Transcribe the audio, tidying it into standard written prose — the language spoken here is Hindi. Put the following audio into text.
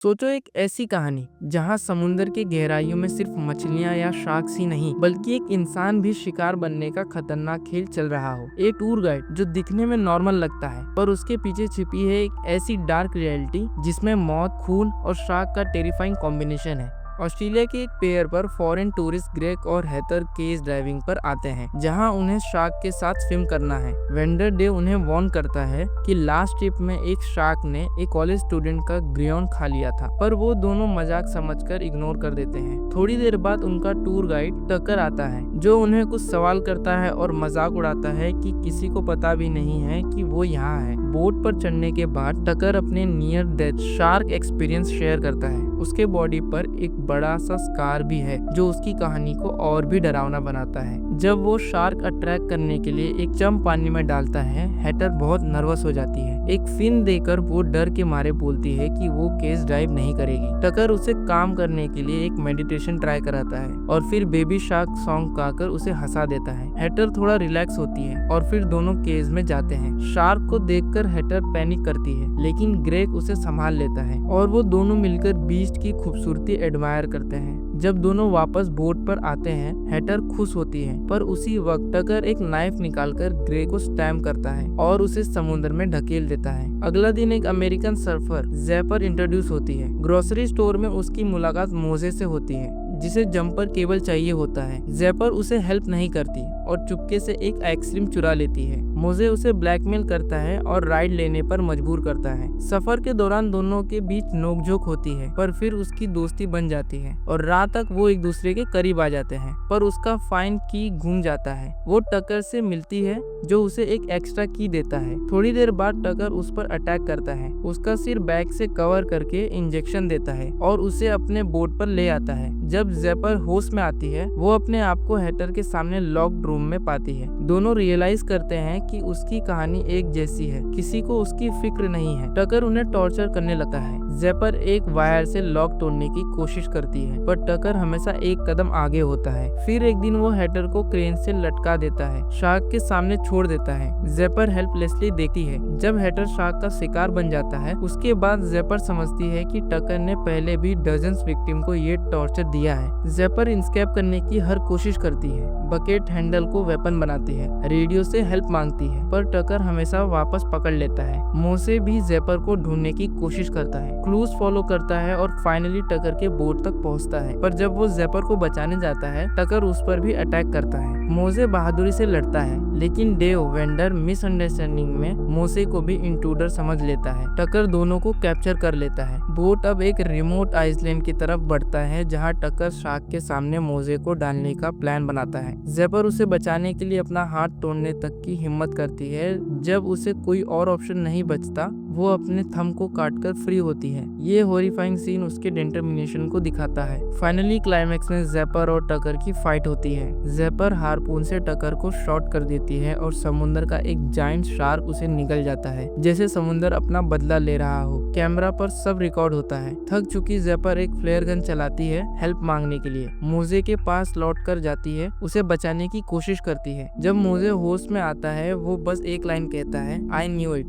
सोचो एक ऐसी कहानी जहां समुंदर के गहराइयों में सिर्फ मछलियां या शार्क्स ही नहीं बल्कि एक इंसान भी शिकार बनने का खतरनाक खेल चल रहा हो। एक टूर गाइड जो दिखने में नॉर्मल लगता है पर उसके पीछे छिपी है एक ऐसी डार्क रियलिटी जिसमें मौत, खून और शार्क का टेरिफाइंग कॉम्बिनेशन है। ऑस्ट्रेलिया के एक पेयर पर फॉरेन टूरिस्ट ग्रेग और हेथर केस ड्राइविंग पर आते हैं जहां उन्हें शार्क के साथ स्विम करना है। वेंडर डे उन्हें वार्न करता है कि लास्ट ट्रिप में एक शार्क ने एक कॉलेज स्टूडेंट का ग्रियोन खा लिया था, पर वो दोनों मजाक समझकर इग्नोर कर देते हैं। थोड़ी देर बाद उनका टूर गाइड टकर आता है जो उन्हें कुछ सवाल करता है और मजाक उड़ाता है कि किसी को पता भी नहीं है कि वो यहाँ है। बोट पर चढ़ने के बाद टकर अपने near death shark experience share करता है। उसके बॉडी पर एक बड़ा सा स्कार भी है जो उसकी कहानी को और भी डरावना बनाता है। जब वो शार्क अट्रैक्ट करने के लिए एक चम्प पानी में डालता है, हेटर बहुत नर्वस हो जाती है। एक फिन देकर वो डर के मारे बोलती है कि वो केस ड्राइव नहीं करेगी। टकर उसे काम करने के लिए एक मेडिटेशन ट्राई कराता है और फिर बेबी शार्क सॉन्ग गाकर उसे हंसा देता है। हेटर थोड़ा रिलैक्स होती है और फिर दोनों केज में जाते हैं। शार्क को देखकर हेटर पैनिक करती है लेकिन ग्रेग उसे संभाल लेता है और वो दोनों मिलकर बीस्ट की खूबसूरती एडमायर करते हैं। जब दोनों वापस बोट पर आते हैं, हेटर खुश होती है, पर उसी वक्त टकर एक नाइफ निकालकर ग्रे को स्टैम्प करता है और उसे समुद्र में ढकेल देता है। अगला दिन एक अमेरिकन सर्फर ज़ैपर इंट्रोड्यूस होती है। ग्रोसरी स्टोर में उसकी मुलाकात मोजे से होती है जिसे जंपर केबल चाहिए होता है। ज़ैपर उसे हेल्प नहीं करती और चुपके से एक आइसक्रीम चुरा लेती है। मोजे उसे ब्लैकमेल करता है और राइड लेने पर मजबूर करता है। सफर के दौरान दोनों के बीच नोकझोंक होती है पर फिर उसकी दोस्ती बन जाती है और रात तक वो एक दूसरे के करीब आ जाते हैं। पर उसका फाइन की घूम जाता है। वो टकर से मिलती है जो उसे एक एक्स्ट्रा की देता है। थोड़ी देर बाद टकर उस पर अटैक करता है, उसका सिर बैग से कवर करके इंजेक्शन देता है और उसे अपने बोट पर ले आता है। जब ज़ैपर होश में आती है, वो अपने आप को हेटर के सामने लॉक्ड रूम में पाती है। दोनों रियलाइज करते हैं कि उसकी कहानी एक जैसी है, किसी को उसकी फिक्र नहीं है। टकर उन्हें टॉर्चर करने लगता है। ज़ैपर एक वायर से लॉक तोड़ने की कोशिश करती है पर टकर हमेशा एक कदम आगे होता है। फिर एक दिन वो हेटर को क्रेन से लटका देता है, शार्क के सामने छोड़ देता है। ज़ैपर हेल्पलेसली देखती है जब हेटर शार्क का शिकार बन जाता है। उसके बाद ज़ैपर समझती है कि टकर ने पहले भी डजन्स विक्टिम को ये टॉर्चर दिया है। ज़ैपर एस्केप करने की हर कोशिश करती है, बकेट हैंडल को वेपन बनाती है, रेडियो से हेल्प मांगती है, पर टकर हमेशा वापस पकड़ लेता है। मोसे भी ज़ैपर को ढूंढने की कोशिश करता है, क्लूज फॉलो करता है और फाइनली टकर के बोट तक पहुंचता है। पर जब वो ज़ैपर को बचाने जाता है, टकर उस पर भी अटैक करता है। मोसे बहादुरी से लड़ता है लेकिन डेव वेंडर मिसअंडरस्टैंडिंग में मोसे को भी इंट्रूडर समझ लेता है। टकर दोनों को कैप्चर कर लेता है। बोट अब एक रिमोट आइसलैंड की तरफ बढ़ता है जहां टकर शार्क के सामने मोसे को डालने का प्लान बनाता है। ज़ैपर उसे बचाने के लिए अपना हाथ तोड़ने तक की हिम्मत करती है। जब उसे कोई और ऑप्शन नहीं बचता, वो अपने थंब को काटकर फ्री होती है। ये हॉरिफाइंग सीन उसके डिटर्मिनेशन को दिखाता है। फाइनली क्लाइमैक्स में ज़ैपर और टकर की फाइट होती है। ज़ैपर हार्पून से टकर को शॉट कर देती है और समुद्र का एक जायंट शार्क उसे निगल जाता है, जैसे समुद्र अपना बदला ले रहा हो। कैमरा पर सब रिकॉर्ड होता है। थक चुकी ज़ैपर एक फ्लेयर गन चलाती है हेल्प मांगने के लिए। मोजे के पास लौट कर जाती है, उसे बचाने की कोशिश करती है। जब मोजे होश में आता है, वो बस एक लाइन कहता है, आई न्यू इट।